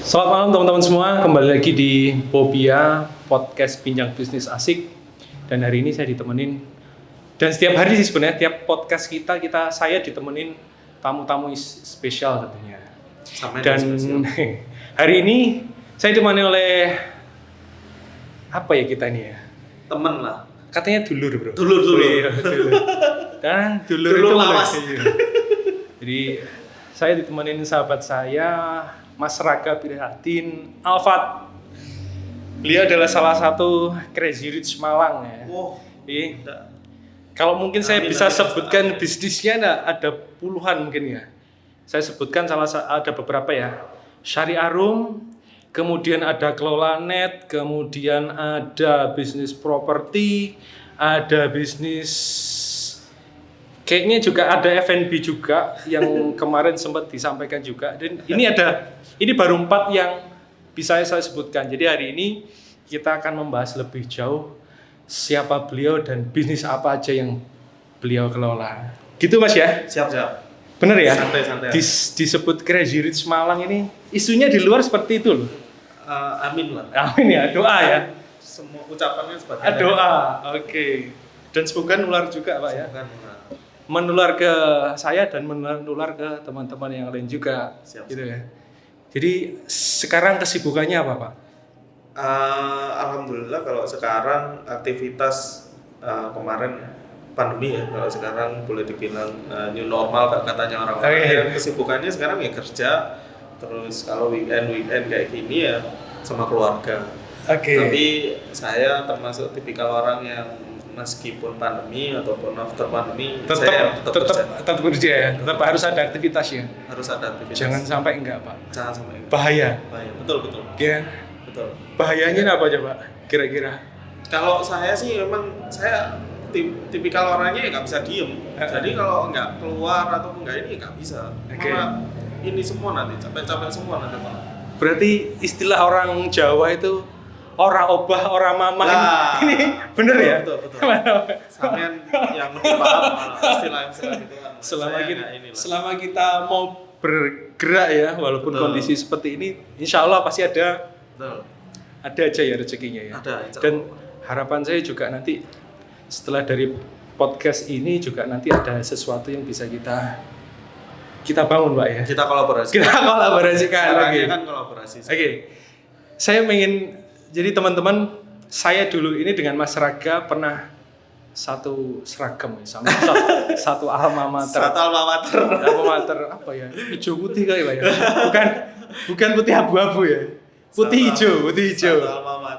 Selamat malam teman-teman semua, kembali lagi di Popia Podcast Bincang Bisnis Asik. Dan hari ini saya ditemenin, dan setiap hari sih sebenarnya, tiap podcast saya ditemenin tamu-tamu spesial tentunya. Dan hari ini saya ditemani oleh apa ya kita ini ya? Temen lah. Katanya dulur bro. Dulur. Iya, dulur. Dan dulur itu lawas. Jadi saya ditemenin sahabat saya, Mas Raga Prihatin Alfat. Beliau adalah salah satu Crazy Rich Malang ya. Jadi, kalau mungkin saya bisa sebutkan bisnisnya ada puluhan mungkin ya. Saya sebutkan ada beberapa ya. Syariah Room, kemudian ada Kelola Net, kemudian ada bisnis properti, ada bisnis kayaknya juga ada F&B juga yang kemarin sempat disampaikan juga. Dan ini baru 4 yang bisa saya sebutkan. Jadi hari ini kita akan membahas lebih jauh siapa beliau dan bisnis apa aja yang beliau kelola. Gitu Mas ya? Siap. Bener ya? Santai. Disebut Crazy Rich Malang ini isunya di luar seperti itu loh. Amin lah. Amin ya, doa ya. Semua ucapannya seperti Doa. Oke. Dan semoga nular juga Pak ya. Menular ke saya dan menular ke teman-teman yang lain juga. Siap. Gitu ya. Jadi sekarang kesibukannya apa Pak? Alhamdulillah kalau sekarang aktivitas kemarin pandemi ya, kalau sekarang boleh dibilang new normal katanya orang-orang. Kesibukannya sekarang ya kerja, terus kalau weekend kayak gini ya sama keluarga. Tapi saya termasuk tipikal orang yang meskipun pandemi ataupun after pandemi saya tetap kerja ya, tetap harus ada aktivitas ya. Harus ada aktivitas. Jangan sampai enggak Pak. Jangan sampai enggak. Bahaya. Betul. Ya. Betul. Bahayanya apa aja Pak? Kira-kira? Kalau saya sih memang saya tipikal orangnya ya nggak bisa diem. Jadi kalau nggak keluar ataupun nggak ini nggak bisa. Malah ini semua nanti capek semua nanti malah. Berarti istilah orang Jawa itu orang obah, orang mamah ini bener ya? Betul. Sampean yang lebih paham istilah itu kan. Selama kita mau bergerak ya, walaupun kondisi seperti ini, insya Allah pasti ada aja ya rezekinya ya. Dan harapan saya juga nanti setelah dari podcast ini juga nanti ada sesuatu yang bisa kita bangun Pak ya. Kita kolaborasikan lagi. Kan kolaborasi. Oke. Saya ingin jadi teman-teman, saya dulu ini dengan Mas Raga pernah satu seragam ya, sama satu alma mater. Alma mater apa ya? Hijau putih kali Pak ya. Bukan putih abu-abu ya. Putih hijau.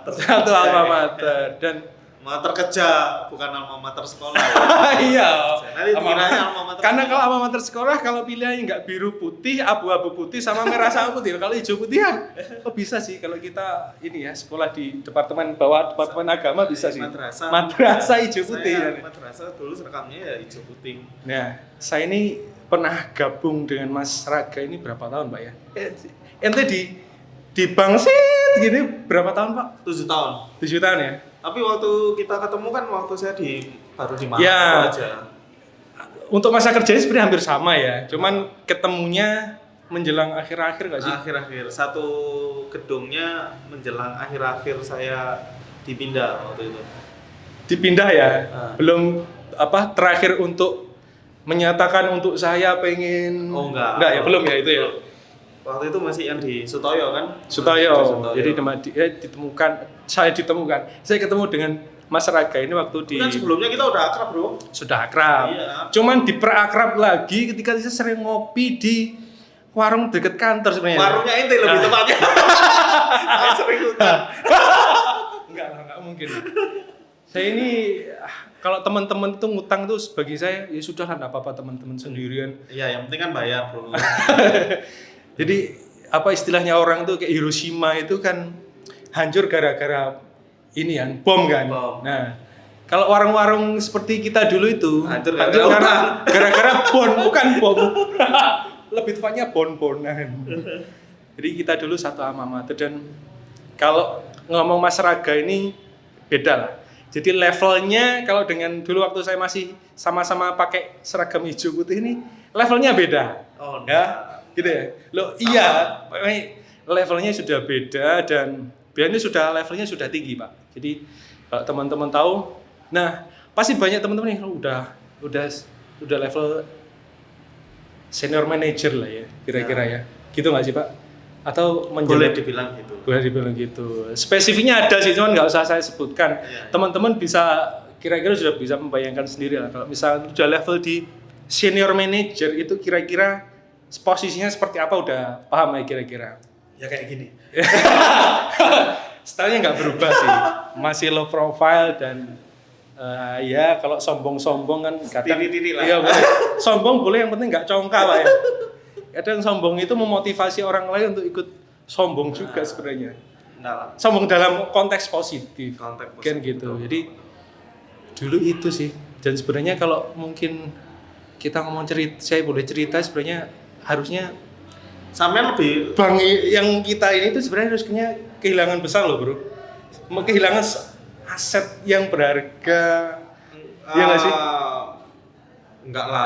Satu alma mater dan mater kerja, bukan alma mater sekolah. Iya. Nanti dikiranya alma mater. Karena kalau alma mater sekolah kalau pilihannya nggak biru putih, abu-abu putih sama merah sama putih. Kalau hijau putih kan bisa sih kalau kita ini ya sekolah di departemen agama bisa sih. Madrasah hijau putih. Madrasah dulu seragamnya ya hijau putih. Nah, saya ini pernah gabung dengan Mas Raga ini berapa tahun Pak ya? Ente di Bangsit gini berapa tahun Pak? 7 tahun. 7 tahun ya? Tapi waktu kita ketemu kan waktu saya baru di Malang ya, aja. Untuk masa kerjanya sebenarnya hampir sama ya. Cuman ketemunya menjelang akhir-akhir nggak sih? Akhir-akhir. Satu gedungnya menjelang akhir-akhir saya dipindah waktu itu. Dipindah ya? Belum terakhir untuk menyatakan untuk saya pengen. Oh enggak ya belum ya itu ya. Waktu itu masih yang di Sutoyo kan? Sutoyo. Jadi saya ketemu dengan Mas Raga ini waktu di. Kan sebelumnya kita udah akrab bro. Sudah akrab. Iya. Cuman diperakrab lagi ketika saya sering ngopi di warung dekat kantor sebenarnya. Warungnya ente lebih tepatnya. Saya sering ngutang. Enggak mungkin. Saya ini kalau teman-teman tuh ngutang tuh bagi saya ya sudah lah, enggak apa-apa teman-teman sendirian. Iya, yang penting kan bayar bro. Jadi istilahnya orang tuh kayak Hiroshima itu kan hancur gara-gara ini kan bom kan. Nah, kalau warung-warung seperti kita dulu itu hancur gara-gara bukan bom. Lebih tepatnya bon-bonan. Jadi kita dulu satu alma mater dan kalau ngomong Mas Raga ini beda lah. Jadi levelnya kalau dengan dulu waktu saya masih sama-sama pakai seragam hijau putih ini levelnya beda. Oh, ya. Gitu ya. Loh, iya. levelnya sudah beda dan biasanya levelnya sudah tinggi, Pak. Jadi kalau teman-teman tahu, nah pasti banyak teman-teman yang udah level senior manager lah ya, kira-kira ya. Gitu nggak sih, Pak? Atau boleh dibilang gitu. Boleh dibilang gitu. Spesifiknya ada sih, cuman nggak usah saya sebutkan. Teman-teman bisa kira-kira sudah bisa membayangkan sendiri lah. Kalau misalnya sudah level di senior manager itu kira-kira posisinya seperti apa udah paham ya kira-kira? Ya kayak gini. Stylenya nggak berubah sih, masih low profile dan ya kalau sombong-sombong kan kadang Tiri-tiri lah. iya boleh. Sombong boleh, yang penting nggak congkak Pak ya. Kadang sombong itu memotivasi orang lain untuk ikut sombong juga sebenarnya. Nah, Sombong dalam konteks positif. Konteks Kan positif, gitu. betul. Jadi dulu itu sih. Dan sebenarnya kalau mungkin kita ngomong cerita, saya boleh cerita sebenarnya harusnya sampean lebih bank yang kita ini tuh sebenarnya harusnya kehilangan besar loh bro, kehilangan aset yang berharga, ya nggak sih? Enggak lah.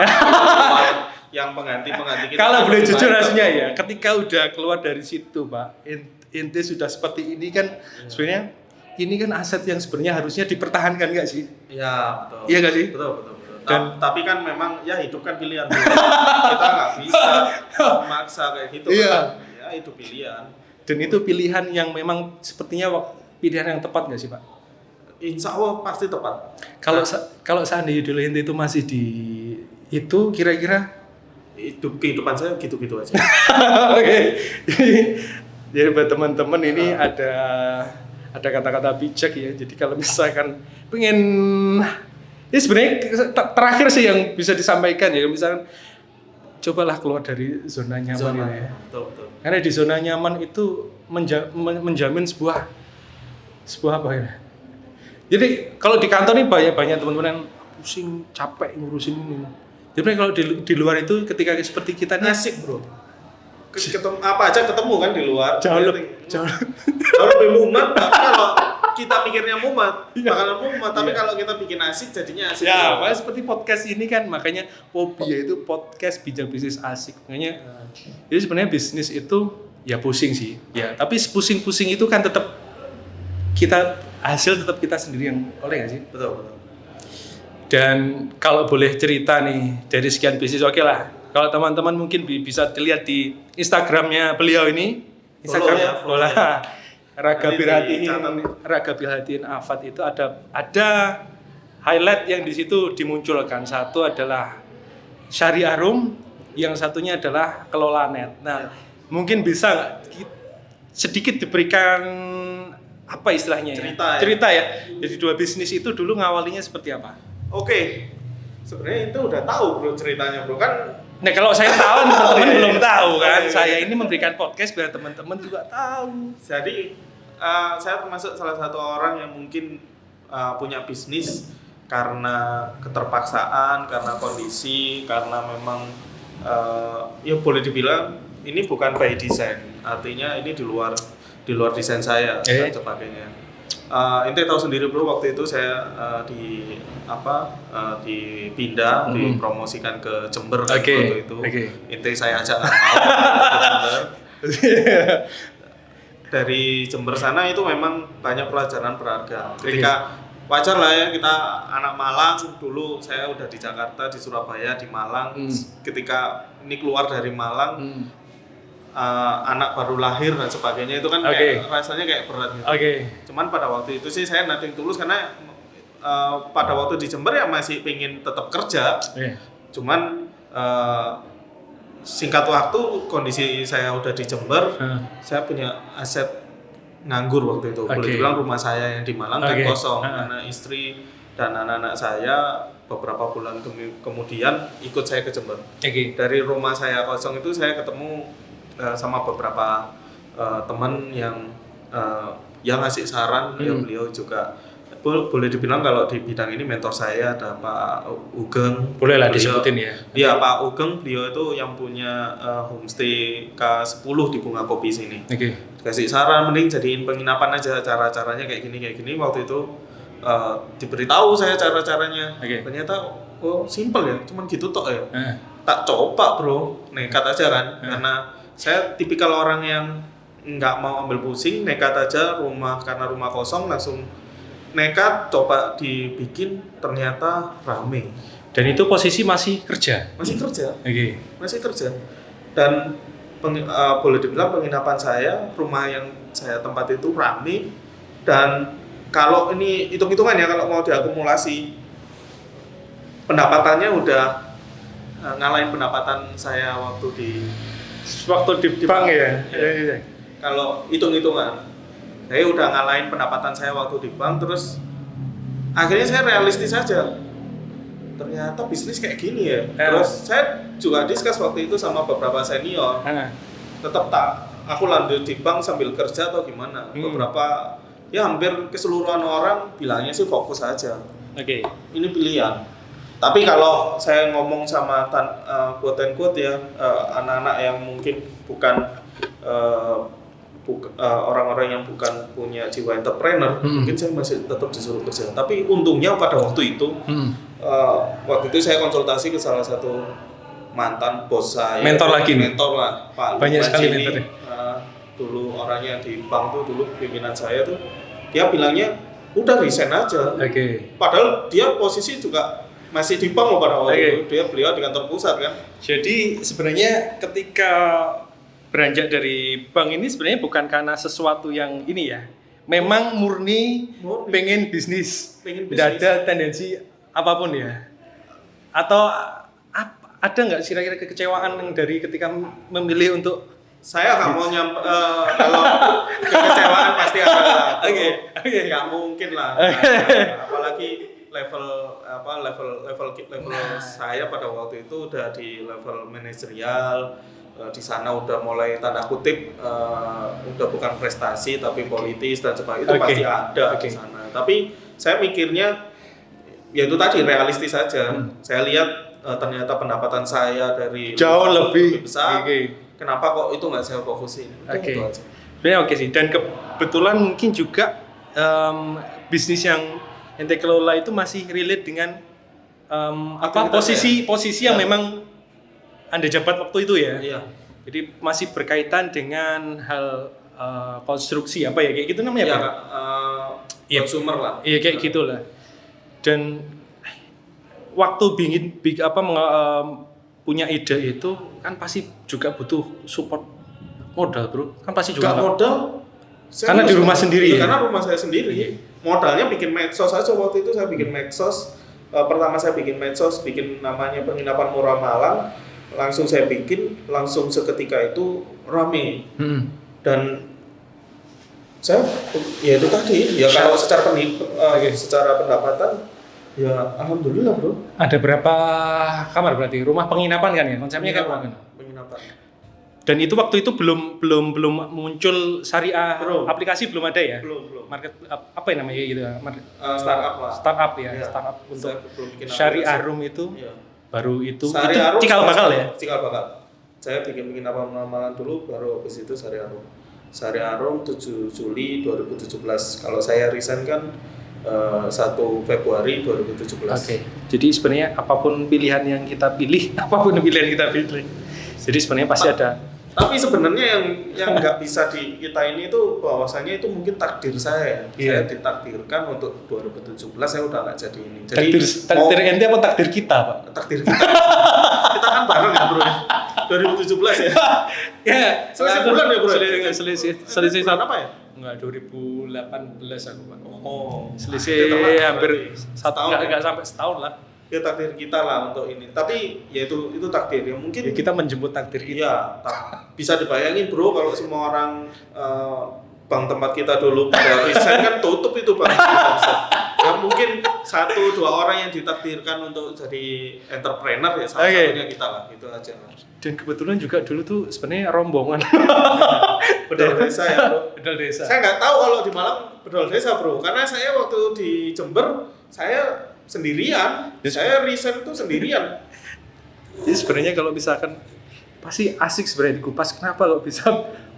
Yang pengganti kita. Kalau boleh jujur rasanya ya, ketika udah keluar dari situ pak, inti sudah seperti ini kan, sebenarnya ini kan aset yang sebenarnya harusnya dipertahankan nggak sih? Ya betul. Iya nggak sih? Betul. Tapi kan memang ya hidup kan pilihan. Kita nggak bisa memaksa kayak gitu. Iya. Ya itu pilihan. Dan itu pilihan yang memang sepertinya pilihan yang tepat nggak sih pak? Insya Allah pasti tepat. Kalau seandainya dulu itu masih di itu kira-kira kehidupan saya gitu-gitu aja. Oke. Jadi buat teman-teman ini ada kata-kata bijak ya. Jadi kalau misalkan pengen ini sebenarnya terakhir sih yang bisa disampaikan ya, misalkan cobalah keluar dari zona nyaman ini ya. Betul. Karena di zona nyaman itu menjamin sebuah apa ya? Jadi kalau di kantor ini banyak teman-teman yang pusing, capek ngurusin ini. Jadi kalau di luar itu ketika seperti kita nih asik bro. Ketemu apa aja ketemu kan di luar. Jauh lebih mumet. Kalau kita pikirnya mumet, bakalan mumet. Tapi kalau kita bikin asik jadinya asik. Ya, makanya seperti podcast ini kan, makanya Popia itu podcast bijak bisnis asik. Makanya jadi sebenarnya bisnis itu ya pusing sih. Ya, tapi pusing-pusing itu kan tetap hasil tetap kita sendiri yang oleh nggak sih? Betul. Dan kalau boleh cerita nih dari sekian bisnis, oke lah. Kalau teman-teman mungkin bisa dilihat di Instagramnya beliau ini, follow lah. Raga Bilhatiin Afat itu ada highlight yang di situ dimunculkan. Satu adalah Syariah Room, yang satunya adalah Kelola Net. Nah, mungkin bisa sedikit diberikan apa istilahnya cerita ya. Jadi dua bisnis itu dulu ngawalinya seperti apa? Oke. Sebenarnya itu udah tahu bro ceritanya bro kan. Nah kalau saya tahu teman-teman belum tahu kan. Saya ini memberikan podcast biar teman-teman juga tahu. Jadi saya termasuk salah satu orang yang mungkin punya bisnis karena keterpaksaan, karena kondisi, karena memang ya boleh dibilang ini bukan by design. Artinya ini di luar desain saya dan sebagainya. Ente tahu sendiri bro, waktu itu saya dipindah, dipromosikan ke Jember waktu itu. Ente saya ajak nggak mau ke Jember. Dari Jember sana itu memang banyak pelajaran berharga. Ketika wajar lah ya, kita anak Malang, dulu saya udah di Jakarta, di Surabaya, di Malang. Ketika ini keluar dari Malang, anak baru lahir dan sebagainya itu kan kayak rasanya kayak berat gitu. Cuman pada waktu itu sih saya nothing tulus karena pada waktu di Jember ya masih pengen tetap kerja. Cuman singkat waktu kondisi saya udah di Jember, saya punya aset nganggur waktu itu. Boleh dibilang rumah saya yang di Malang kan kosong karena istri dan anak-anak saya beberapa bulan kemudian ikut saya ke Jember. Dari rumah saya kosong itu saya ketemu sama beberapa teman yang ngasih saran. Ya beliau juga boleh dibilang kalau di bidang ini mentor saya ada Pak Ugeng. Boleh lah disebutin ya. Iya Pak Ugeng, beliau itu yang punya homestay K10 di Bunga Kopi sini. Kasih saran mending jadiin penginapan aja, cara-caranya kayak gini. Waktu itu diberitahu saya cara-caranya. Ternyata simple ya, cuman gitu tok ya. Tak coba bro, nekat aja kan. Karena saya tipikal orang yang nggak mau ambil pusing, nekat aja karena rumah kosong langsung nekat coba dibikin, ternyata rame. Dan itu posisi masih kerja. Masih kerja. Oke. Masih kerja. Dan boleh dibilang penginapan saya, rumah yang saya tempati itu rame, dan kalau ini hitung-hitungan ya, kalau mau diakumulasi pendapatannya udah ngalahin pendapatan saya waktu di bank ya. Ya. Kalau hitung-hitungan saya udah ngalahin pendapatan saya waktu di bank. Terus akhirnya saya realistis aja, ternyata bisnis kayak gini ya. Terus saya juga discuss waktu itu sama beberapa senior, tetap aku lanjut di bank sambil kerja atau gimana. Beberapa ya hampir keseluruhan orang bilangnya sih fokus aja. Ini pilihan. Tapi kalau saya ngomong sama quote and quote ya, anak-anak yang mungkin bukan orang-orang yang bukan punya jiwa entrepreneur, mungkin saya masih tetap disuruh kerja. Tapi untungnya pada waktu itu, waktu itu saya konsultasi ke salah satu mantan bos saya, mentor lah, Pak banyak sekali mentor. Dulu orangnya di bank tuh, dulu pimpinan saya tuh, dia bilangnya udah resign aja. Padahal dia posisi juga masih di bank loh pada waktu itu, beliau di kantor pusat kan. Jadi sebenarnya ketika beranjak dari bank ini sebenarnya bukan karena sesuatu yang ini ya, memang murni. pengen bisnis. Tidak ada tendensi apapun ya. Atau ada nggak kira-kira kekecewaan yang dari ketika memilih untuk saya nggak mau kalau kekecewaan pasti ada. Nggak mungkin lah. Apalagi level saya pada waktu itu udah di level manajerial. Di sana udah mulai tanda kutip udah bukan prestasi tapi politis dan sebagainya, itu pasti ada di sana. Tapi saya mikirnya ya itu tadi, realistis saja. Saya lihat ternyata pendapatan saya dari jauh lebih besar. Kenapa kok itu nggak saya fokusin? Itu aja. Sebenarnya sih. Dan kebetulan mungkin juga bisnis yang ente kelola itu masih relate dengan posisi yang memang Anda jabat waktu itu ya. Iya. Jadi masih berkaitan dengan hal konstruksi apa ya, kayak gitu namanya ya, Pak? Consumer lah. Iya kayak gitulah. Dan waktu punya ide itu kan pasti juga butuh support modal, Bro. Kan pasti juga modal. Karena di rumah sendiri ya. Karena rumah saya sendiri. Modalnya bikin medsos aja waktu itu, saya bikin medsos. Pertama saya bikin medsos, bikin namanya Penginapan Murah Malang. Langsung saya bikin, langsung seketika itu rame. Dan saya ya itu tadi, ya kalau secara pendapatan ya alhamdulillah, Bro. Ada berapa kamar berarti? Rumah penginapan kan ya? Konsepnya penginapan. Dan itu waktu itu belum muncul syariah, aplikasi belum ada ya? Belum. Market apa yang namanya gitu? Startup lah. Startup ya, startup untuk syariah room itu. Iya. Baru itu Syariah cikal bakal ya? Cikal bakal. Saya bikin penginapan malam dulu, baru habis itu Syariah Room. Syariah Room 7 Juli 2017. Kalau saya resign kan 1 Februari 2017. Jadi sebenarnya apapun pilihan yang kita pilih, jadi sebenarnya pasti ada. Tapi sebenarnya yang nggak bisa kita ini itu bahwasanya itu mungkin takdir saya. Saya ditakdirkan untuk 2017 saya udah nggak jadi ini. Jadi takdir ente apa takdir kita, Pak? Takdir kita. Kita kan bareng ya, Bro. 2017 ya. Ya, selesai bulan ya, Bro. Selesai bulan apa ya? Enggak, 2018 aku, Pak. Selisih hampir setahun, enggak sampai setahun lah. Ya takdir kita lah untuk ini. Tapi ya itu takdir ya, mungkin ya, kita menjemput takdir kita. Iya, bisa dibayangin, Bro, kalau semua orang bank tempat kita dulu pada resign kan tutup itu bank. Ya mungkin 1-2 orang yang ditakdirkan untuk jadi entrepreneur ya, salah satunya kita lah, gitu aja. Dan kebetulan juga dulu tuh sebenarnya rombongan bedol desa ya, Bro. Bedol desa. Saya nggak tahu kalau di Malang bedol desa, Bro, karena saya waktu di Jember saya sendirian. Saya resign tuh sendirian. Jadi sebenarnya kalau misalkan pasti asik sebenarnya dikupas, kenapa kok bisa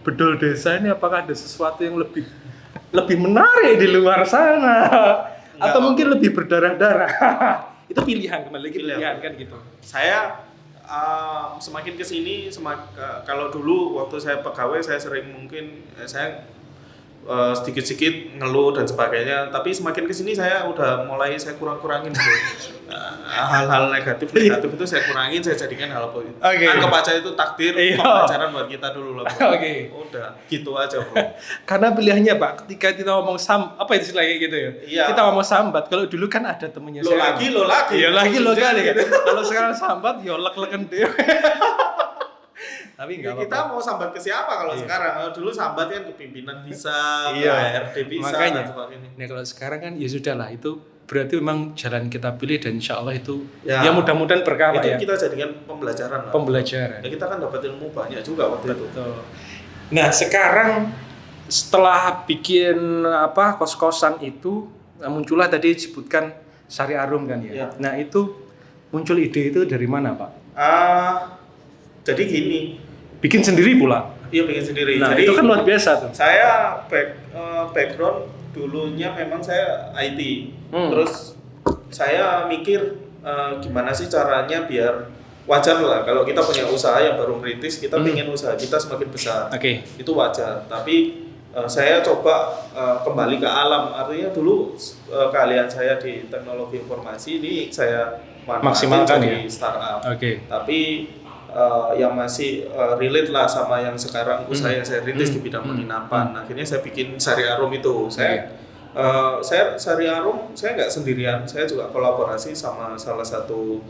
bedol desa ini, apakah ada sesuatu yang lebih menarik di luar sana? Atau mungkin lebih berdarah-darah? Itu pilihan, kembali lagi pilihan kan gitu. Saya semakin kesini kalau dulu waktu saya pegawai saya sering mungkin saya sedikit-sedikit ngeluh dan sebagainya, tapi semakin kesini saya udah mulai saya kurang-kurangin tuh. Hal-hal negatif itu saya kurangin, saya jadikan hal positif. Anggap aja itu takdir, pembelajaran buat kita dulu lah. Udah gitu aja bro. Karena pilihannya Pak, ketika kita ngomong apa itu istilahnya gitu ya? Iya. Kita ngomong sambat, kalau dulu kan ada temennya lo lagi. Iya lagi lo kali kan. Kalau sekarang sambat, ya lek-leken deh. Tapi enggak apa-apa. Kita mau sambat ke siapa kalau sekarang? Kalau dulu sambat kan ke pimpinan bisa, ke RT bisa, makanya. dan sebagainya. Nah kalau sekarang kan ya sudah lah, itu berarti memang jalan kita pilih dan insya Allah itu ya mudah-mudahan berkah itu ya. Kita jadikan pembelajaran lah. Pembelajaran. Ya kita kan dapat ilmu banyak juga waktu itu. Nah sekarang setelah bikin kos-kosan itu muncullah tadi disebutkan Sari Arum kan ya. Nah itu muncul ide itu dari mana Pak? Jadi gini. Bikin sendiri pula? Iya bikin sendiri. Nah jadi itu kan luar biasa tuh. Saya background dulunya memang saya IT. Terus saya mikir gimana sih caranya biar wajar lah kalau kita punya usaha yang baru merintis, kita pengen usaha kita semakin besar. Itu wajar. Tapi saya coba kembali ke alam. Artinya dulu keahlian saya di teknologi informasi ini saya maksimalkan di startup. Tapi yang masih relate lah sama yang sekarang usaha yang saya rintis di bidang penginapan. Akhirnya saya bikin Sari Arum itu. Saya Sari Arum saya nggak sendirian. Saya juga kolaborasi sama salah satu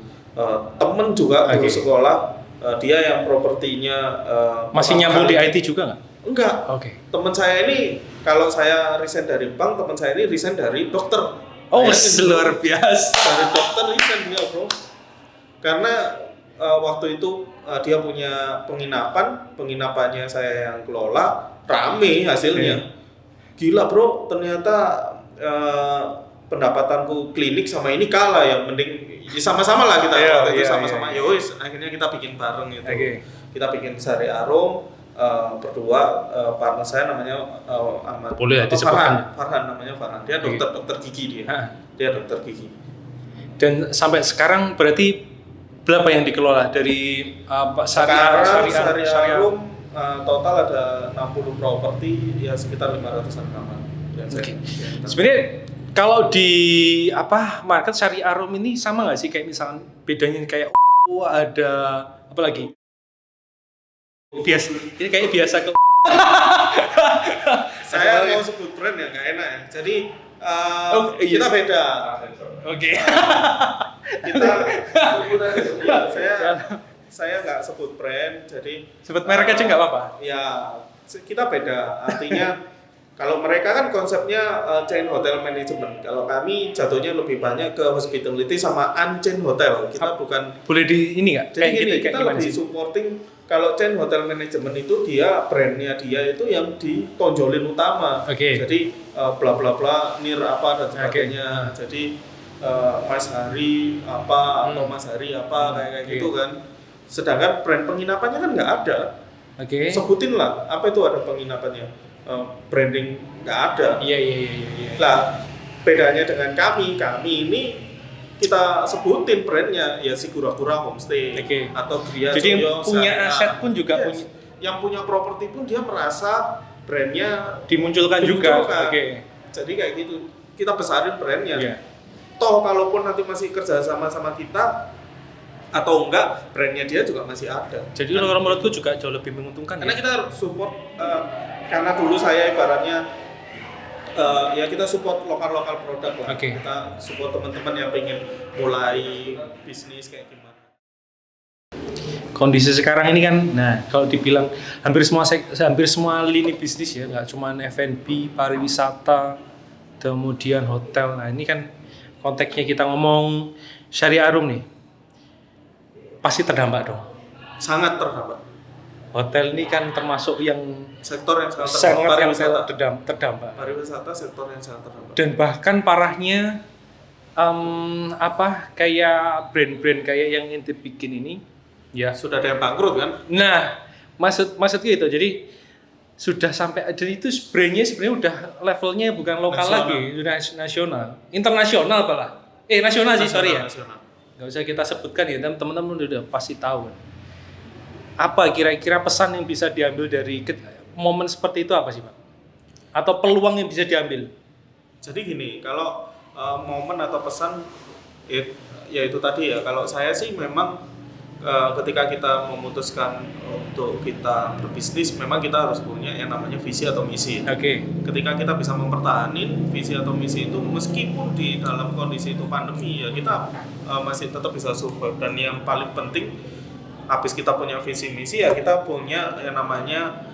temen juga dulu sekolah. Dia yang propertinya masih nyambung di IT juga nggak? Enggak. Teman saya ini kalau saya resign dari bank, teman saya ini resign dari dokter. Luar biasa. Dari dokter resign dia bro. Karena waktu itu dia punya penginapannya saya yang kelola, rame hasilnya. Gila bro, ternyata pendapatanku klinik sama ini kalah ya, mending sama-sama lah kita waktu itu sama-sama. Yowis, akhirnya kita bikin bareng itu. Kita bikin Sari Arum berdua, partner saya namanya Ahmad. Boleh disebutkan. Farhan namanya Farhan. Dia dokter gigi dia dokter gigi. Dan sampai sekarang berarti berapa yang dikelola dari Sari Arum? Total ada 60 properti, ya sekitar 500-an kamar. Sebenarnya kalau di market Sari Arum ini sama nggak sih kayak misalnya bedanya kayak ada apa lagi? Ini kayak biasa ke. Saya mau sebut brand ya nggak enak ya. Jadi kita beda. Saya nggak sebut brand, jadi sebut merek aja nggak apa-apa. Ya kita beda, artinya kalau mereka kan konsepnya chain hotel management, kalau kami jatuhnya lebih banyak ke hospitality sama unchain hotel. Kita bukan boleh di ini nggak? Jadi gini, kita lebih supporting. Kalau chain hotel management itu dia brandnya dia itu yang ditonjolin utama. Jadi bla bla bla nir apa dan sebagainya. Jadi Mas Hari apa atau Mas Hari apa kayak gitu kan. Sedangkan brand penginapannya kan nggak ada. Sebutin lah apa itu ada penginapannya. Branding nggak ada. Iya. Lah bedanya dengan kami ini kita sebutin brandnya ya Sigura-gura Homestay atau Gria Jadi Joyo, punya aset pun juga punya. Yang punya properti pun dia merasa brandnya dimunculkan juga. Jadi kayak gitu kita besarin brandnya. Toh kalaupun nanti masih kerja sama kita atau enggak, brandnya dia juga masih ada. Jadi kalau menurutku juga jauh lebih menguntungkan. Karena kita support karena dulu saya ibaratnya ya kita support lokal produk lah. Kita support teman-teman yang pengen mulai bisnis kayak gimana. Kondisi sekarang ini kan, nah kalau dibilang hampir semua lini bisnis ya, nggak cuma F&B, pariwisata, kemudian hotel. Nah ini kan konteksnya kita ngomong Sari Arum nih, pasti terdampak dong. Sangat terdampak. Hotel ini kan termasuk yang sektor yang sangat terdampak. Pariwisata sektor yang sangat terdampak. Dan bahkan parahnya kayak brand-brand kayak yang ente bikin ini ya sudah ada yang bangkrut kan? Nah, maksudnya itu. Jadi sudah sampai jadi itu brandnya sebenarnya udah levelnya bukan lokal lagi, sudah nasional, internasional malah. Nasional sih, sorry ya. Nasional. nggak usah kita sebutkan ya, teman-teman udah pasti tahu. Apa kira-kira pesan yang bisa diambil dari momen seperti itu apa sih Pak? Atau peluang yang bisa diambil? Jadi gini, kalau momen atau pesan ya itu tadi ya, kalau saya sih memang ketika kita memutuskan untuk kita berbisnis, memang kita harus punya yang namanya visi atau misi. Oke. Ketika kita bisa mempertahankan visi atau misi itu, meskipun di dalam kondisi itu pandemi ya, kita masih tetap bisa survive. Dan yang paling penting, habis kita punya visi misi ya, kita punya yang namanya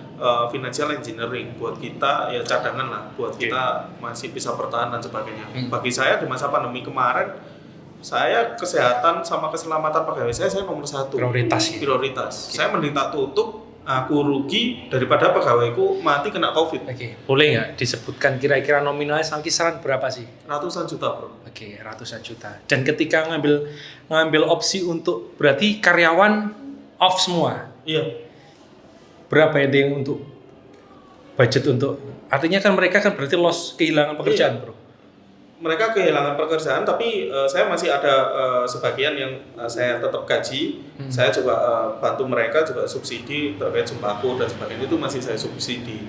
financial engineering buat kita, ya cadangan lah buat kita masih bisa bertahan dan sebagainya. Bagi saya di masa pandemi kemarin, saya kesehatan sama keselamatan pegawai saya nomor 1. Prioritas. Saya mending tak tutup, aku rugi daripada pegawaiku mati kena COVID. Oke. Boleh nggak disebutkan kira-kira nominalnya sama kisaran berapa sih? Ratusan juta bro. Oke, ratusan juta. Dan ketika ngambil opsi untuk berarti karyawan off semua. Iya. Berapa itu yang untuk budget untuk, artinya kan mereka kan berarti kehilangan pekerjaan bro. Mereka kehilangan pekerjaan, tapi saya masih ada sebagian yang saya tetap gaji. Saya juga bantu mereka juga subsidi terkait sembako dan sebagainya, itu masih saya subsidi.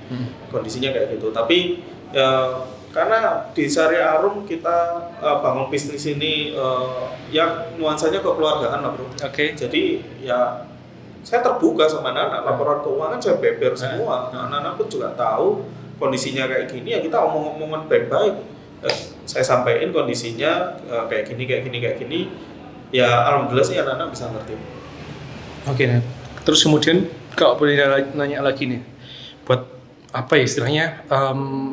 Kondisinya kayak gitu. Tapi karena di Syariah Arum kita bangun bisnis ini ya nuansanya kekeluargaan lah bro. Oke. Jadi ya saya terbuka sama anak-anak, laporan keuangan saya beber semua. Anak-anak pun juga tahu kondisinya kayak gini, ya kita omong-omongan baik-baik. Saya sampaikan kondisinya kayak gini, ya alhamdulillah sih anak-anak bisa ngerti. Oke, nah. Terus kemudian kalau boleh nanya lagi nih, buat apa ya istilahnya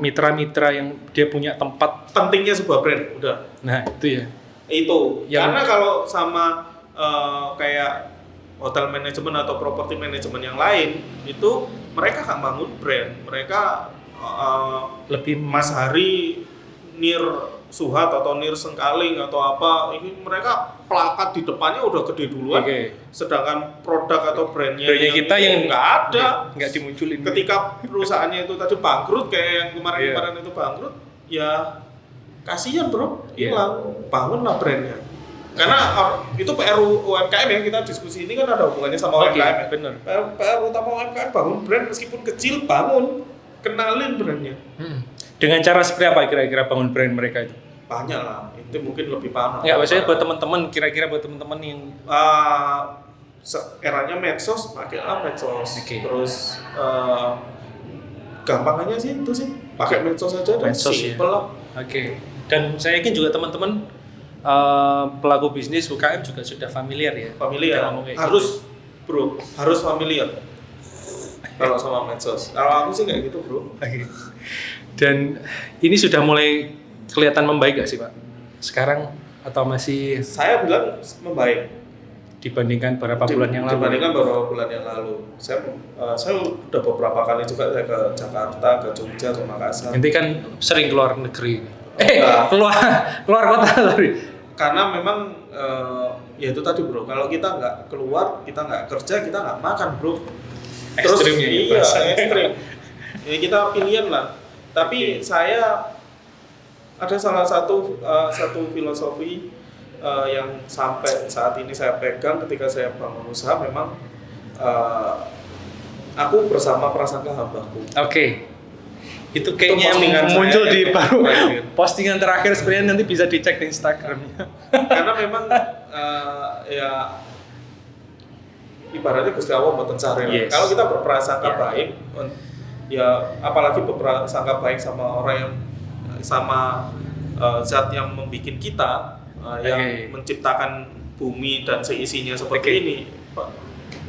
mitra-mitra yang dia punya tempat, pentingnya sebuah brand, udah. Nah itu ya. Itu karena kalau sama kayak hotel manajemen atau properti manajemen yang lain, itu mereka nggak bangun brand, mereka lebih Mas Hari Nir Suhat atau Nir Sengkaling atau apa, ini mereka plakat di depannya udah gede duluan. Sedangkan produk atau brandnya kita yang nggak ada, nggak dimunculin. Ketika perusahaannya itu tadi bangkrut kayak yang kemarin itu bangkrut, ya kasihan bro, hilang. Bangunlah brandnya. Karena itu PR UMKM ya, kita diskusi ini kan ada hubungannya sama UMKM. Bener. PR utama UMKM bangun brand, meskipun kecil bangun, kenalin brandnya. Dengan cara seperti apa kira-kira bangun brand mereka itu? Banyak lah, itu mungkin lebih paham. Ya, maksudnya buat teman-teman, kira-kira buat teman-teman yang eranya medsos, pakailah medsos. Terus gampangannya sih itu sih, pakai medsos aja dan simple lah. Dan saya yakin juga teman-teman pelaku bisnis UKM juga sudah familiar ya. Familiar, harus bro, harus familiar. Kalau sama medsos, kalau aku sih kayak gitu bro. Dan ini sudah mulai kelihatan membaik gak sih Pak? Sekarang atau masih? Saya bilang membaik. Dibandingkan beberapa bulan yang lalu? Dibandingkan beberapa bulan yang lalu. Saya udah beberapa kali juga saya ke Jakarta, ke Jogja, ke Makassar. Nanti kan sering keluar negeri. Keluar kota sorry. Karena memang ya itu tadi bro, kalau kita nggak keluar, kita nggak kerja, kita nggak makan bro. Terus ekstrim. Ya kita pilihan lah. Tapi saya ada salah satu filosofi yang sampai saat ini saya pegang ketika saya bangun usaha, memang aku bersama prasangka hambaku. Itu kayaknya yang muncul di baru postingan terakhir, sebenarnya nanti bisa dicek di Instagramnya. Karena memang ya ibaratnya Gusti Allah mboten cari. Kalau kita berprasangka baik, ya apalagi berprasangka baik sama orang yang sama zat yang membuat kita, yang menciptakan bumi dan seisinya seperti ini,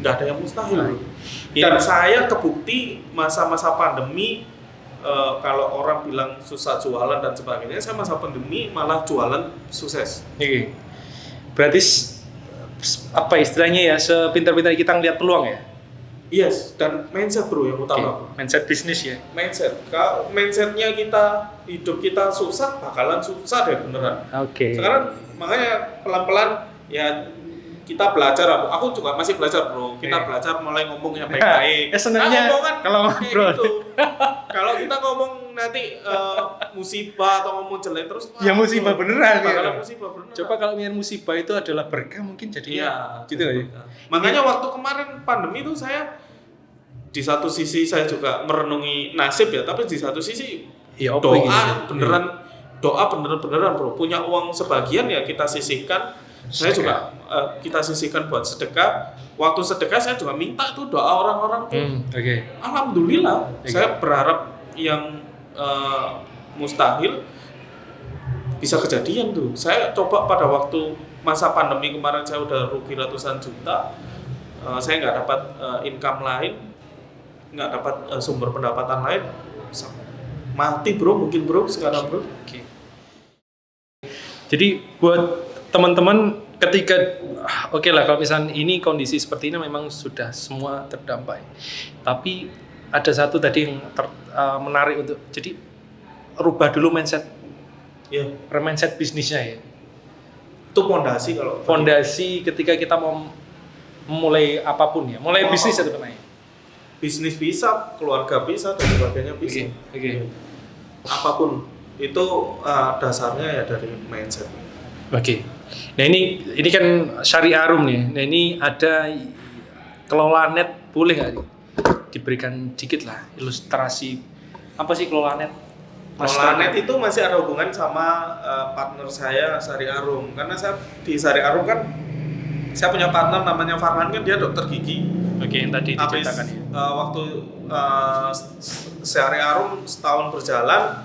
nggak ada yang mustahil. Dan saya kebukti masa-masa pandemi, kalau orang bilang susah jualan dan sebagainya, saya masa pandemi malah jualan sukses. Berarti apa istilahnya ya, sepintar-pintar kita ngeliat peluang ya? Yes, dan mindset bro yang utama. Mindset bisnis ya? Kalau mindsetnya kita, hidup kita susah, bakalan susah deh beneran. Sekarang makanya pelan-pelan ya kita belajar. Aku juga masih belajar bro. Kita belajar mulai ngomong yang baik-baik. Senangnya ngomongan kalau ngobrol gitu. Kalau kita ngomong nanti musibah atau ngomong jelek terus Ya musibah beneran bakal ya. musibah beneran. Coba kalau misalnya musibah itu adalah berkah mungkin jadinya gitu jadi ya. makanya waktu kemarin pandemi itu saya di satu sisi saya juga merenungi nasib ya, tapi di satu sisi Ya, apa doa gitu. doa beneran bro, punya uang sebagian ya kita sisihkan. Saya juga kita sisihkan buat sedekah. Waktu sedekah saya juga minta tuh doa orang-orang tuh. Oke. Alhamdulillah, saya berharap yang mustahil bisa kejadian tuh. Saya coba pada waktu masa pandemi kemarin saya udah rugi ratusan juta. Saya nggak dapat income lain, nggak dapat sumber pendapatan lain. Mati bro, mungkin bro sekarang bro. Oke. Jadi buat teman-teman ketika oke lah kalau misalnya ini kondisi seperti ini memang sudah semua terdampak. Tapi ada satu tadi yang menarik untuk jadi rubah dulu mindset. Ya. Mindset bisnisnya ya. Itu fondasi kalau fondasi ketika kita mau mulai apapun ya. Mulai bisnis atau apa ya? Bisnis bisa, keluarga bisa dan sebagainya bisa. Oke. Apapun itu dasarnya ya dari mindset. Oke. Nah ini kan Syariah Arum nih. Nah ini ada kelola net, boleh nggak diberikan dikit lah ilustrasi apa sih kelola net? Kelola net itu masih ada hubungan sama partner saya Syariah Arum, karena saya di Syariah Arum kan saya punya partner namanya Farhan, kan dia dokter gigi. Oke, yang tadi diceritakan ya. Waktu Syariah Arum setahun berjalan,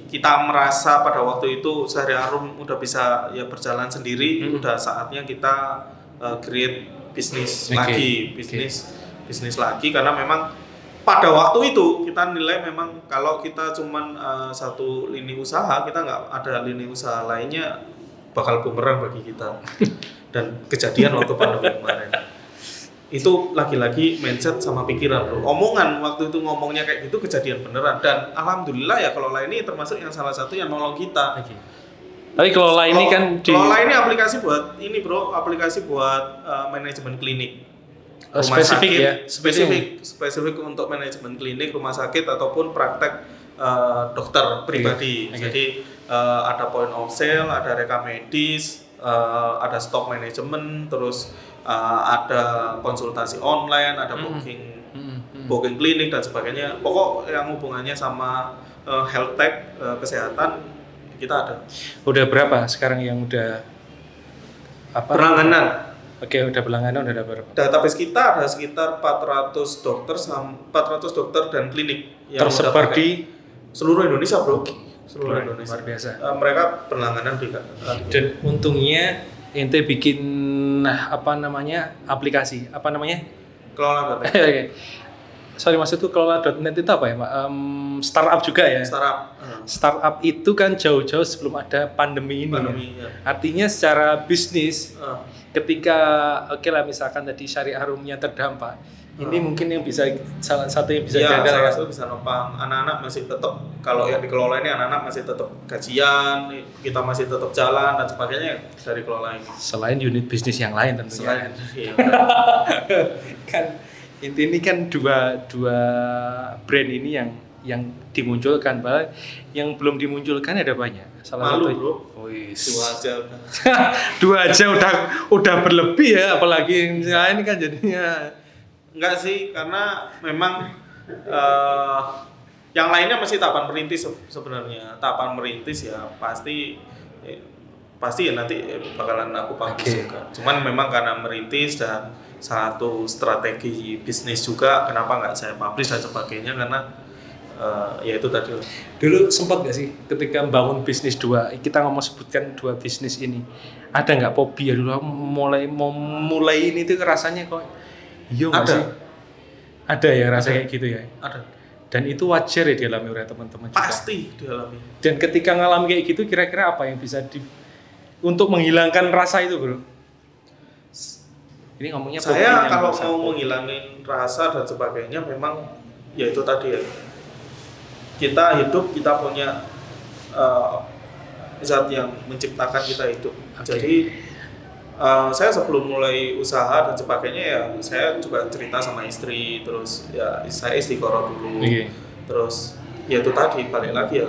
kita merasa pada waktu itu Syariah Arum udah bisa ya berjalan sendiri, udah saatnya kita create bisnis lagi, bisnis lagi, karena memang pada waktu itu kita nilai memang kalau kita cuman satu lini usaha, kita nggak ada lini usaha lainnya bakal bumerang bagi kita. Dan kejadian waktu pandemi kemarin itu lagi-lagi mindset sama pikiran bro. Omongan waktu itu ngomongnya kayak gitu kejadian beneran, dan alhamdulillah ya kelola ini termasuk yang salah satu yang nolong kita. Tapi kelola ini kan kelola ini aplikasi buat ini bro, aplikasi buat manajemen klinik. Rumah spesifik sakit, ya, spesifik untuk manajemen klinik, rumah sakit ataupun praktek dokter pribadi. Jadi ada point of sale, ada rekam medis, ada stok manajemen, terus ada konsultasi online, ada booking klinik dan sebagainya. Pokok yang hubungannya sama health tech, kesehatan kita ada. Udah berapa sekarang yang udah apa? Berlangganan. Oke, udah berlangganan, udah berapa? Database kita ada sekitar 400 dokter dan klinik yang tersebar di seluruh Indonesia, bro. Seluruh Indonesia. Luar biasa. Mereka berlangganan di dan untungnya ente bikin aplikasi apa namanya? Kelola. Sorry, maksud itu kelola.net itu apa ya, Pak? Startup juga ya? Startup itu kan jauh-jauh sebelum ada pandemi ini. Ya? Artinya secara bisnis, ketika misalkan tadi Syariah Arumnya terdampak, ini mungkin yang bisa salah satu yang bisa gagal. Salah satu bisa nopang. Anak-anak masih tetap, kalau yang dikelola ini anak-anak masih tetap gajian, kita masih tetap jalan dan sebagainya dari kelola ini. Selain unit bisnis yang lain tentunya. Kan ini kan dua brand ini yang dimunculkan, bahkan yang belum dimunculkan ada banyak. Salah satu bro. Dua aja udah berlebih ya, apalagi yang ini kan jadinya enggak sih, karena memang yang lainnya masih tahapan merintis sebenarnya. Tahapan merintis ya pasti ya nanti bakalan aku publish juga. Cuman memang karena merintis dan satu strategi bisnis juga, kenapa nggak saya publish dan sebagainya, karena ya itu tadi. Dulu sempat nggak sih ketika membangun bisnis kita sebutkan dua bisnis ini, ada nggak fobia dulu mulai ini tuh rasanya kok nggak sih? Ada ya rasa kayak gitu ya? Ada. Dan itu wajar ya dialami oleh teman-teman juga? Pasti dialami. Dan ketika ngalami kayak gitu, kira-kira apa yang bisa untuk menghilangkan rasa itu bro? Ini ngomongnya saya kalau mau menghilangin rasa dan sebagainya memang ya itu tadi ya, kita hidup, kita punya zat yang menciptakan kita hidup. Jadi saya sebelum mulai usaha dan sebagainya ya saya juga cerita sama istri, terus ya saya istiqoroh dulu. Terus ya itu tadi balik lagi ya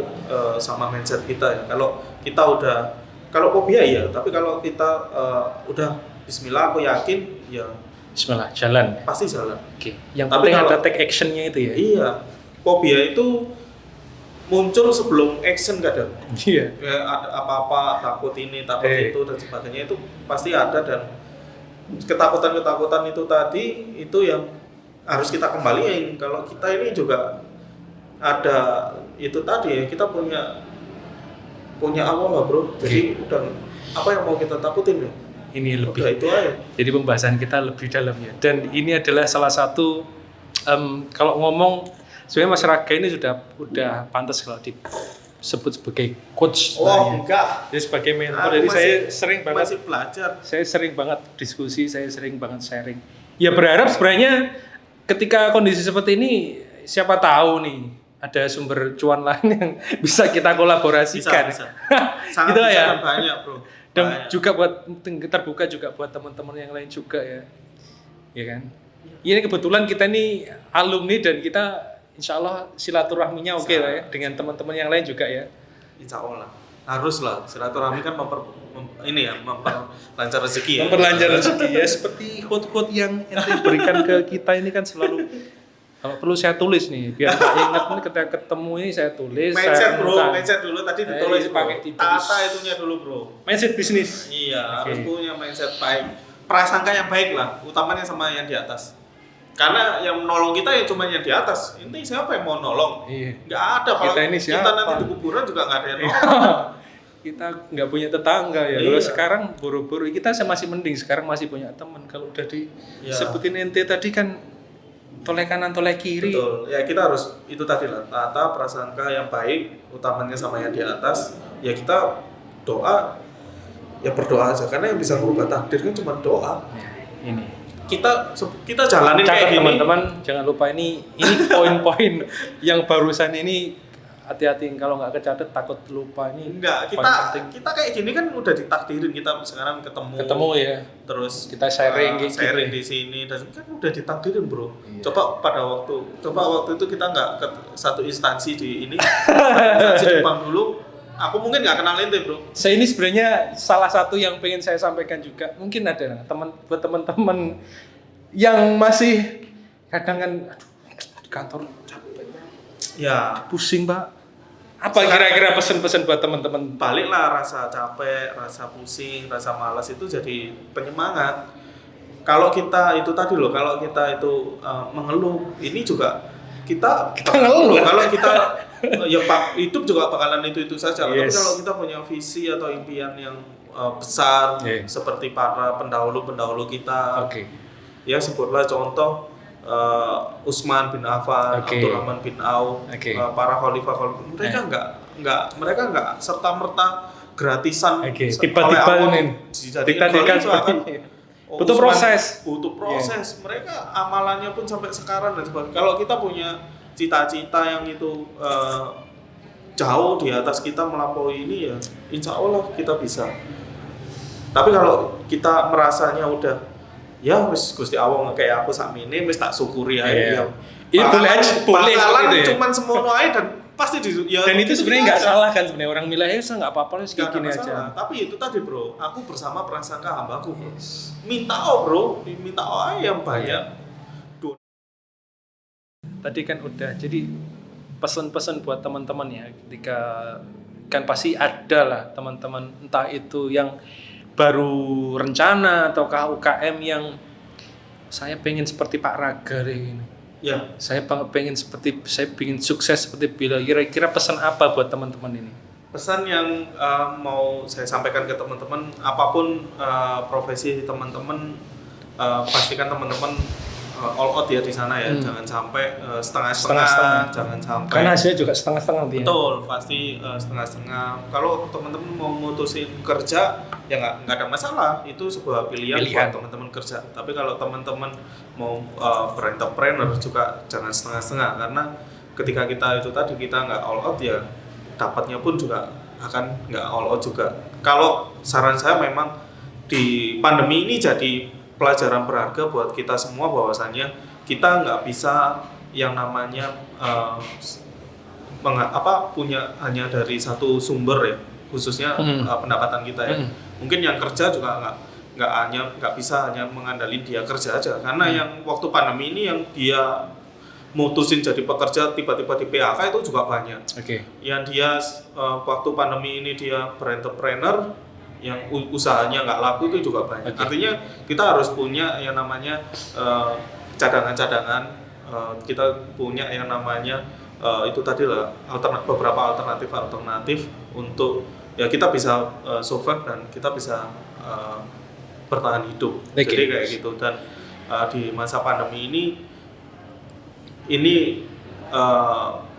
sama mindset kita ya. Kalau kita udah kalau fobia ya, tapi kalau kita udah Bismillah aku yakin ya Bismillah, jalan. pasti jalan. Oke. Yang Tapi penting kalau- ada take actionnya itu ya. Iya, fobia itu muncul sebelum action kadang. Iya. Ya, ada apa-apa takut ini takut itu dan sebagainya itu pasti ada, dan ketakutan itu tadi itu yang harus kita kembaliin. Kalau kita ini juga ada itu tadi ya, kita punya Allah lah bro. Jadi udah apa yang mau kita takutin ya? Ini lebih. Udah itu aja. Jadi pembahasan kita lebih dalam ya. Dan ini adalah salah satu kalau ngomong sebenarnya Mas Raga ini udah pantas kalau disebut sebagai coach. Enggak. Jadi sebagai mentor. Aku Jadi masih- saya sering banget Masih belajar. saya sering banget diskusi, saya sering banget sharing. Ya berharap sebenarnya ketika kondisi seperti ini siapa tahu nih ada sumber cuan lain yang bisa kita kolaborasikan. Bisa. Sangat Gitu bisa ya. dan banyak bro. Dan Banyak. juga buat terbuka juga buat teman-teman yang lain juga ya. Ya kan? Ini kebetulan kita nih alumni dan kita insya Allah silaturahminya oke lah ya dengan teman-teman yang lain juga ya. Insya Allah harus lah, silaturahmi kan memperlancar rezeki ya. Memperlancar rezeki ya, seperti quote-quote yang ente berikan ke kita ini kan selalu kalau perlu saya tulis nih biar tak ingat nih ketika ketemu ini saya tulis. Mindset saya bro, minta. mindset dulu tadi ditulis bro. Pakai ditulis. Tata itunya dulu bro. Mindset bisnis. Iya, Oke. harus punya mindset baik, prasangka yang baik lah, utamanya sama yang di atas. Karena yang menolong kita ya cuma yang di atas. Ini siapa yang mau nolong? Iya. Nggak ada. Kalau Kita ini kita siapa? nanti di kuburan juga nggak ada yang nolong. Kita nggak punya tetangga ya. Iya. Kalau sekarang buru-buru kita masih mending sekarang masih punya teman. Kalau udah Iya. disebutin ente tadi kan toleh kanan toleh kiri. Betul. Ya kita harus itu tadi lah, tata prasangka yang baik, utamanya sama yang di atas. Ya kita doa, ya berdoa aja. Karena yang bisa merubah takdir kan cuma doa. Ya, ini. Kita jalanin Catat kayak gini. teman-teman, jangan lupa ini poin-poin yang barusan ini hati-hati kalau nggak kecatat takut lupa ini. Enggak, poin penting. kita kayak gini kan udah ditakdirin, kita sekarang ketemu Ya. terus Kita sharing gitu sharing ya. di sini dan kan udah ditakdirin bro. Iya. Coba waktu itu kita nggak ke satu instansi di ini, instansi di bank dulu, aku mungkin nggak kenal ente bro. Saya ini sebenarnya salah satu yang pengen saya sampaikan juga. Mungkin ada buat teman-teman yang masih kadang kan aduh, di kantor capek, Ya pusing Pak. Apa kira-kira pesan-pesan buat teman-teman? baliklah rasa capek, rasa pusing, rasa malas itu jadi penyemangat. Kalau kita itu tadi loh, kalau kita itu mengeluh, ini juga kita ngeluh. Kalau kita ya Pak, hidup juga bakalan itu saja. Tapi Yes. kalau kita punya visi atau impian yang besar, Yeah. seperti para pendahulu kita, Oke. ya sebutlah contoh Utsman bin Affan, Oke. Abdurrahman bin Auf, Oke. para khalifah mereka nggak serta merta gratisan Oke, oleh tiba-tiba Allah nih. dijadikan Diktadirkan khalifah kan. seperti butuh proses. Butuh proses. Mereka amalannya pun sampai sekarang dan sebagainya. Kalau kita punya cita-cita yang itu jauh di atas kita melampaui ini ya, insya Allah kita bisa. Tapi kalau kita merasanya udah ya wis Gusti Allah kayak aku sakmene wis tak syukuri ae Iya. ya. Iya, boleh aja, boleh Bakalan gitu ya. cuman semono ae dan pasti ya. Dan itu gitu sebenarnya nggak aja. salah kan sebenarnya orang bilang ya nggak apa-apa lah Nggak kayak ada gini aja. masalah. Tapi itu tadi bro, aku bersama prasangka hambaku bro. Minta bro, minta ae yang banyak. Tadi kan udah jadi pesan-pesan buat teman-teman ya ketika kan pasti ada lah teman-teman entah itu yang baru rencana ataukah UKM yang saya pengen seperti Pak Raga deh ini. Ya, Saya pengen sukses seperti Bila. Kira-kira pesan apa buat teman-teman ini? pesan yang mau saya sampaikan ke teman-teman, apapun profesi teman-teman, pastikan teman-teman all out ya di sana ya, jangan sampai setengah-setengah, jangan sampai. Karena hasilnya juga setengah-setengah nanti ya. Betul, pasti setengah-setengah. Kalau teman-teman mau mutusin kerja, ya nggak ada masalah. Itu sebuah pilihan buat teman-teman kerja. Tapi kalau teman-teman mau berentrepreneur juga jangan setengah-setengah, karena ketika kita itu tadi kita nggak all out ya, dapatnya pun juga akan nggak all out juga. Kalau saran saya memang di pandemi ini jadi pelajaran berharga buat kita semua bahwasannya kita nggak bisa yang namanya punya hanya dari satu sumber ya, khususnya pendapatan kita ya. Mungkin yang kerja juga nggak bisa hanya mengandalkan dia kerja aja, karena yang waktu pandemi ini yang dia mutusin jadi pekerja tiba-tiba di PHK itu juga banyak. Yang dia waktu pandemi ini dia berentrepreneur, yang usahanya nggak laku itu juga banyak. Artinya kita harus punya yang namanya cadangan-cadangan, kita punya yang namanya itu tadi lah beberapa alternatif untuk ya kita bisa survive dan kita bisa bertahan hidup. Jadi kayak gitu. Dan di masa pandemi ini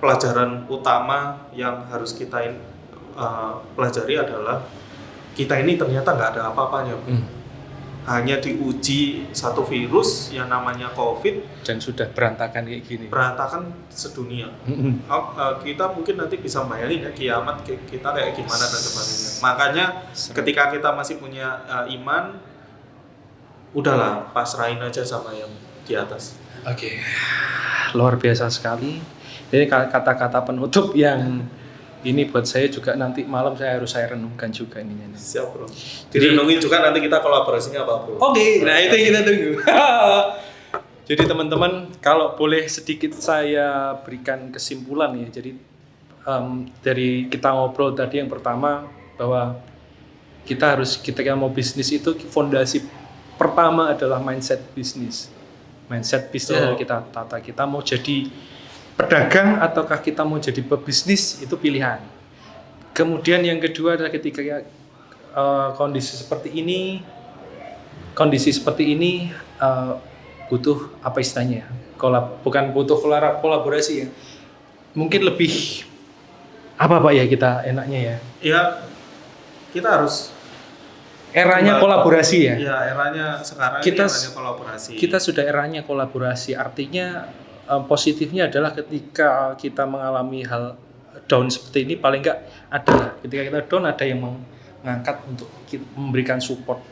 pelajaran utama yang harus kita pelajari adalah kita ini ternyata nggak ada apa-apanya. Hanya diuji satu virus yang namanya COVID dan sudah berantakan kayak gini. Berantakan sedunia. Kita mungkin nanti bisa bayangin ya kiamat kita kayak gimana dan sebagainya. Makanya ketika kita masih punya iman, udahlah pasrahin aja sama yang di atas. Luar biasa sekali. Jadi kata-kata penutup yang ini buat saya juga nanti malam saya renungkan juga ininya. Siap bro. Direnungin juga nanti kita kolaborasinya apa bro. Nah itu yang kita tunggu. Jadi teman-teman kalau boleh sedikit saya berikan kesimpulan ya. Jadi dari kita ngobrol tadi yang pertama bahwa kita mau bisnis itu fondasi pertama adalah mindset bisnis. Mindset bisnis kita tata, kita mau jadi pedagang ataukah kita mau jadi pebisnis itu pilihan. Kemudian yang kedua adalah ketika kondisi seperti ini butuh apa istilahnya? Bukan butuh kolaborasi ya. Mungkin lebih apa Pak ya kita enaknya ya? Ya kita harus eranya kolaborasi ya. Iya, eranya sekarang eranya kolaborasi. Kita sudah eranya kolaborasi. Artinya positifnya adalah ketika kita mengalami hal down seperti ini, paling enggak ada ketika kita down ada yang mengangkat untuk memberikan support.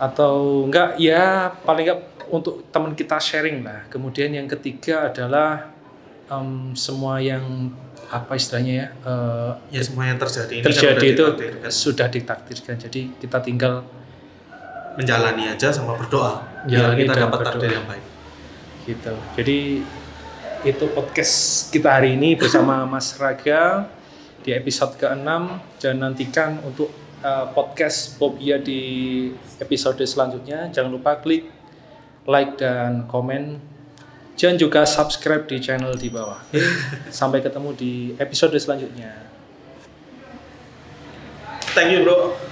Atau enggak ya paling enggak untuk teman kita sharing lah. Kemudian yang ketiga adalah semua yang apa istilahnya ya semua yang terjadi itu sudah ditakdirkan. Jadi kita tinggal menjalani aja sama berdoa biar kita dapat takdir yang baik. Gitu. Jadi itu podcast kita hari ini bersama Mas Raga di episode ke-6. Jangan nantikan untuk podcast Popia di episode selanjutnya. Jangan lupa klik like dan komen. Jangan juga subscribe di channel di bawah. Sampai ketemu di episode selanjutnya. Thank you bro.